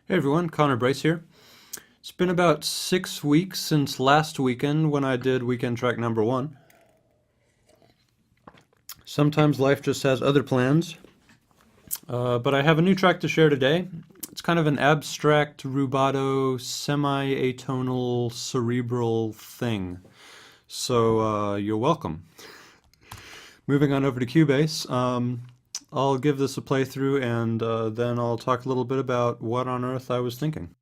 Hey everyone, Connor Brace here. It's been about 6 weeks since last weekend when I did weekend track number one. Sometimes life just has other plans, but I have a new track to share today. It's kind of an abstract, rubato, semi-atonal, cerebral thing. So you're welcome. Moving on over to Cubase, I'll give this a playthrough and then I'll talk a little bit about what on earth I was thinking.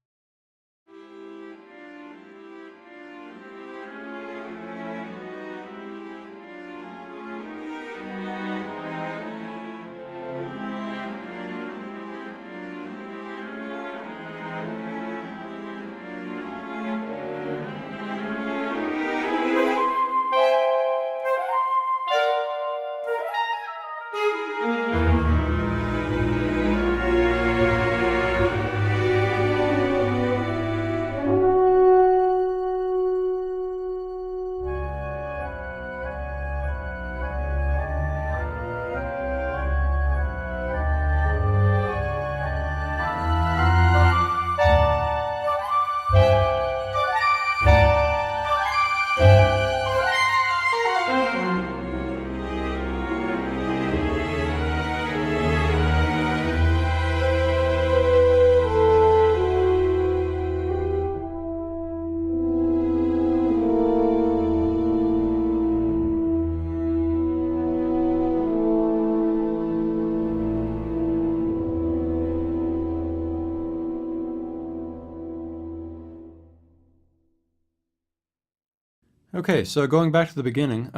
Okay, so going back to the beginning,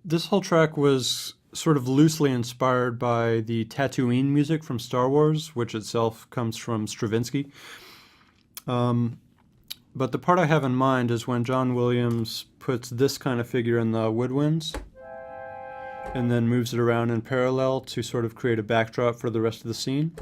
this whole track was sort of loosely inspired by the Tatooine music from Star Wars, which itself comes from Stravinsky. But the part I have in mind is when John Williams puts this kind of figure in the woodwinds and then moves it around in parallel to sort of create a backdrop for the rest of the scene.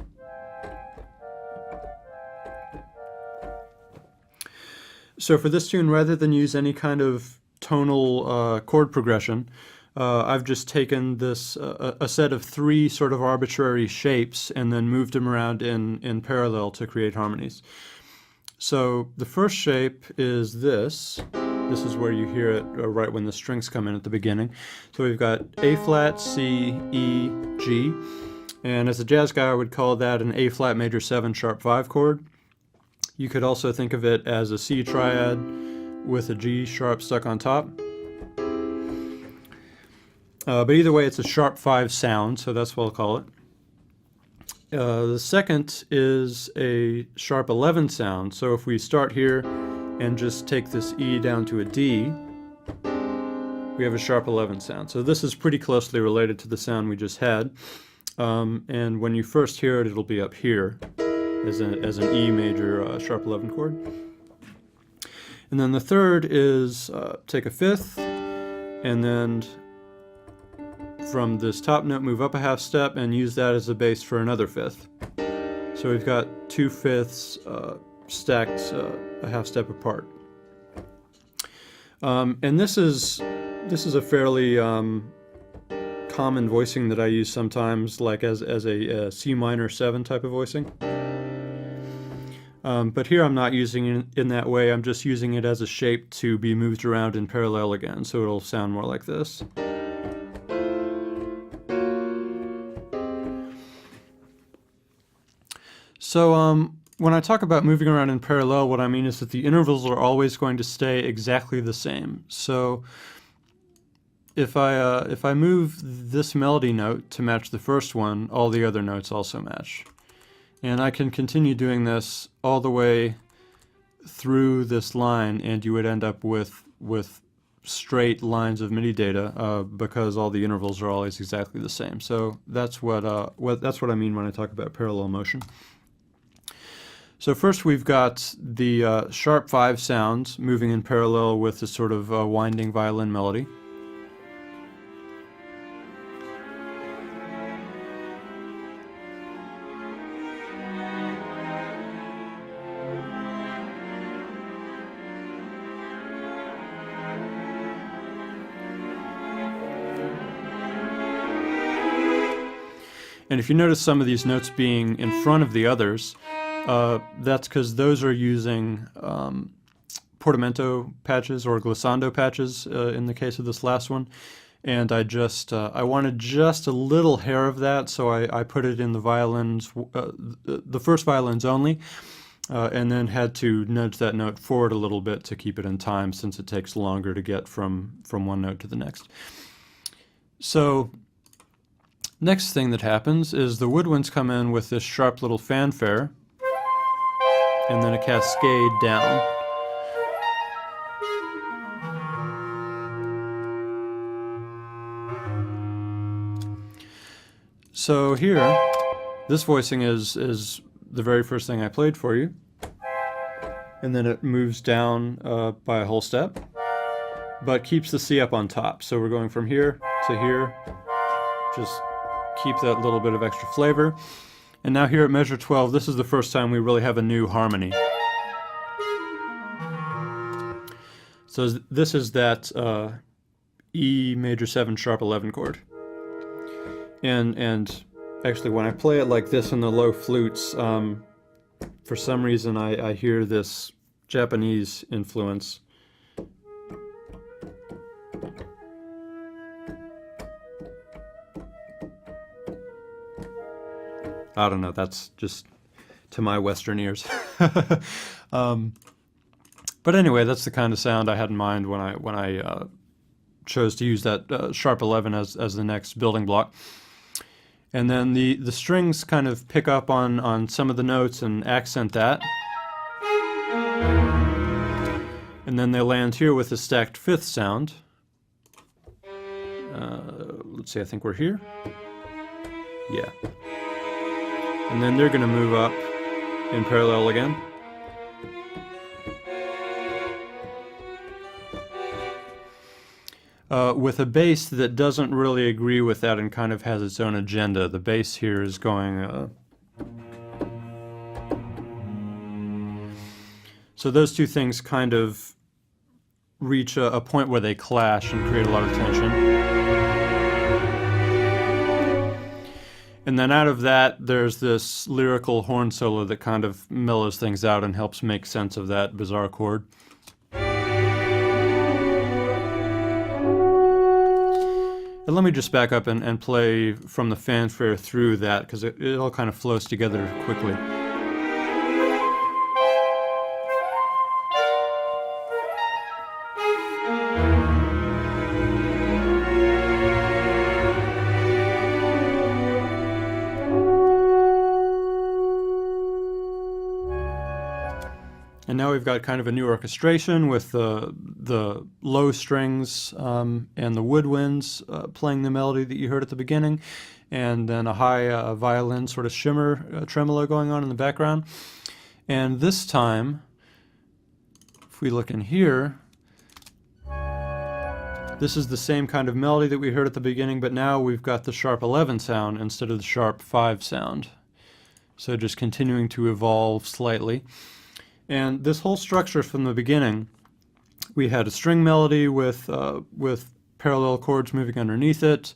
So for this tune, rather than use any kind of tonal chord progression, I've just taken this a set of three sort of arbitrary shapes and then moved them around in parallel to create harmonies. So the first shape is this. This is where you hear it right when the strings come in at the beginning. So we've got A flat, C, E, G. And as a jazz guy, I would call that an A flat major 7 sharp 5 chord. You could also think of it as a C triad with a G sharp stuck on top. But either way, it's a sharp 5 sound, so that's what I'll call it. The second is a sharp 11 sound, so if we start here and just take this E down to a D, we have a sharp 11 sound. So this is pretty closely related to the sound we just had. And when you first hear it, it'll be up here as an E major sharp 11 chord. And then the third is take a fifth, and then from this top note move up a half step and use that as a bass for another fifth. So we've got 2 fifths stacked a half step apart. And this is a fairly common voicing that I use sometimes, like as a C minor 7 type of voicing. But here I'm not using it in that way, I'm just using it as a shape to be moved around in parallel again, so it'll sound more like this. So when I talk about moving around in parallel, what I mean is that the intervals are always going to stay exactly the same. So if I move this melody note to match the first one, all the other notes also match. And I can continue doing this all the way through this line, and you would end up with straight lines of MIDI data because all the intervals are always exactly the same. So that's what I mean when I talk about parallel motion. So first we've got the sharp 5 sounds moving in parallel with this sort of winding violin melody. And if you notice some of these notes being in front of the others, That's because those are using portamento patches or glissando patches in the case of this last one. And I wanted just a little hair of that, so I put it in the violins, the first violins only, and then had to nudge that note forward a little bit to keep it in time, since it takes longer to get from one note to the next. So next thing that happens is the woodwinds come in with this sharp little fanfare, and then a cascade down. So here, this voicing is the very first thing I played for you, and then it moves down by a whole step, but keeps the C up on top. So we're going from here to here, just keep that little bit of extra flavor. And now here at measure 12, this is the first time we really have a new harmony. So this is that E major 7 sharp 11 chord. And actually, when I play it like this in the low flutes, for some reason I hear this Japanese influence. I don't know, that's just to my Western ears. But anyway, that's the kind of sound I had in mind when I chose to use that sharp 11 as the next building block. And then the strings kind of pick up on some of the notes and accent that. And then they land here with a stacked fifth sound. Let's see, I think we're here. Yeah. And then they're going to move up in parallel again. With a bass that doesn't really agree with that and kind of has its own agenda. The bass here is going... So those two things kind of reach a point where they clash and create a lot of tension. And then out of that, there's this lyrical horn solo that kind of mellows things out and helps make sense of that bizarre chord. And let me just back up and play from the fanfare through that, because it all kind of flows together quickly. And now we've got kind of a new orchestration with the low strings and the woodwinds playing the melody that you heard at the beginning, and then a high violin sort of shimmer tremolo going on in the background. And this time, if we look in here, this is the same kind of melody that we heard at the beginning, but now we've got the sharp 11 sound instead of the sharp 5 sound. So just continuing to evolve slightly. And this whole structure from the beginning, we had a string melody with parallel chords moving underneath it,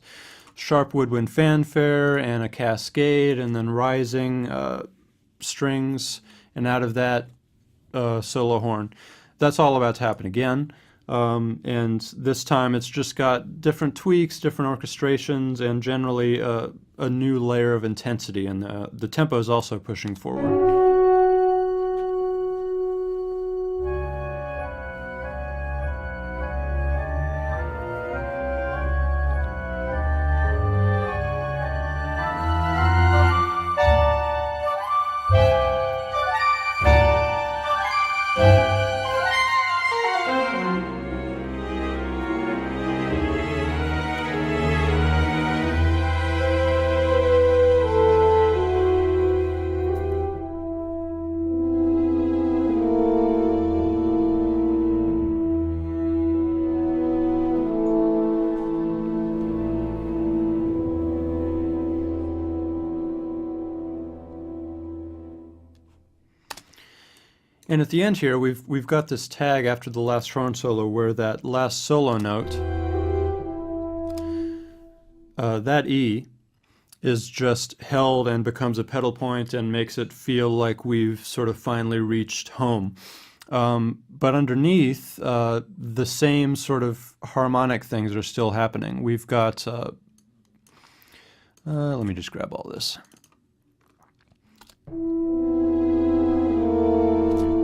sharp woodwind fanfare, and a cascade, and then rising strings, and out of that, solo horn. That's all about to happen again. And this time it's just got different tweaks, different orchestrations, and generally a new layer of intensity, and the tempo is also pushing forward. And at the end here, we've got this tag after the last horn solo where that last solo note, that E, is just held and becomes a pedal point and makes it feel like we've sort of finally reached home. But underneath, the same sort of harmonic things are still happening. We've got, let me just grab all this.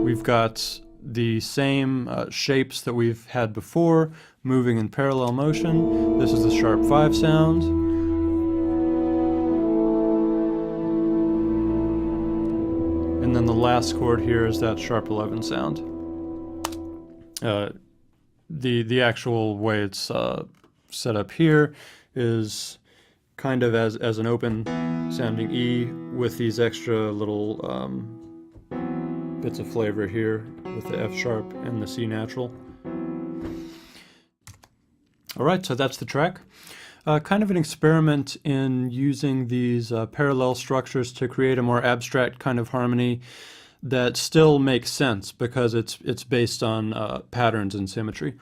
We've got the same shapes that we've had before, moving in parallel motion. This is the sharp 5 sound. And then the last chord here is that sharp 11 sound. The actual way it's set up here is kind of as an open sounding E with these extra little bits of flavor here with the F sharp and the C natural. Alright, so that's the track. Kind of an experiment in using these parallel structures to create a more abstract kind of harmony that still makes sense because it's based on patterns and symmetry.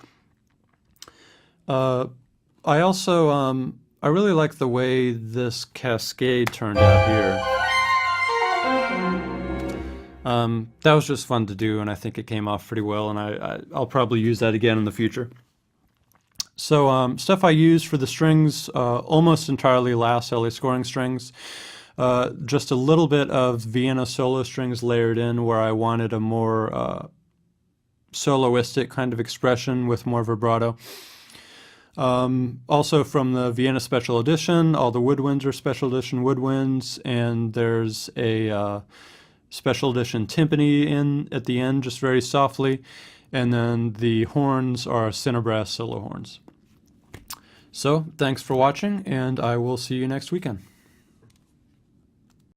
I also I really like the way this cascade turned out here. That was just fun to do, and I think it came off pretty well, and I'll probably use that again in the future. So stuff I use for the strings, almost entirely last LA scoring strings. Just a little bit of Vienna solo strings layered in where I wanted a more soloistic kind of expression with more vibrato. Also from the Vienna Special Edition, all the woodwinds are Special Edition woodwinds, and there's a Special Edition timpani in at the end, just very softly, and then the horns are Cinebrass solo horns. So, thanks for watching, and I will see you next weekend.